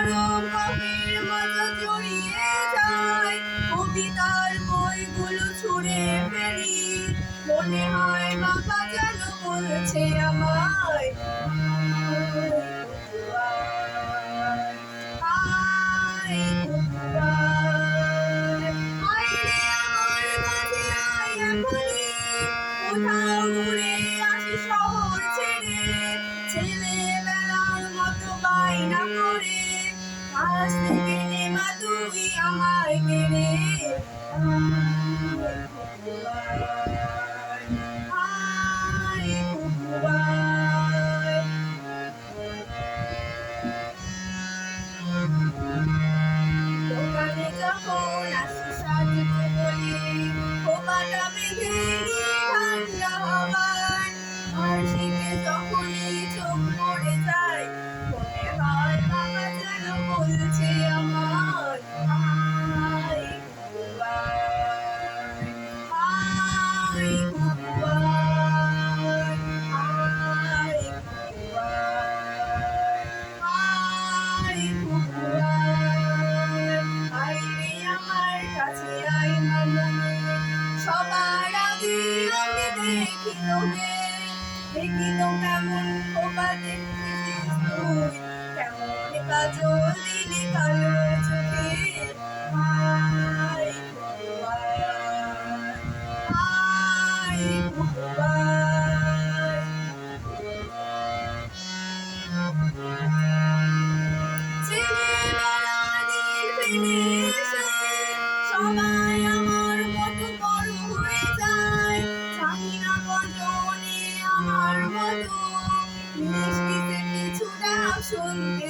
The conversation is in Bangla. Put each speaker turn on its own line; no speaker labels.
নরম কফির মতো জড়িয়ে যায়, কবিতার বইগুলো ছুঁড়ে ফেলি, মনে হয় বাবা যেন বলছে আমায়, আয় কুকুর, আয় রে আমার কাছে আয় এখনই, কোথাও উড়ে আসি শহর ছেড়ে, ছেলেবেলার মতো বায়না করে, আজ থেকে নেমা তুই আমায় কেড়ে, আয় কুকুর। দোকানে যখন আসি সাজতে বলি, খোপাটা বেঁধে নি ঠান্ডা হবার, আর শীতে যখনই চোখ পড়ে যায়, মনে হয় বাবা যেন বলছে আমার, আয় কুকুর, আয় কুকুর, আয় কুকুর, আয় রে আমার কাছে আয় মামনি, সবার আগে আমি দেখি তোকে, দেখি তো কেমন খোপা দেখেছিস তুই, কেমন কাজল দিলি কালো চোখে, আয় কুকুর, আয় কুকুর। ছেলেবেলার দিন ফিরে এসে সবাই আমার মতো বড় হয়ে যায়, জানি না কজনে আমার মতো মিষ্টিতে কিছুটা শুনতে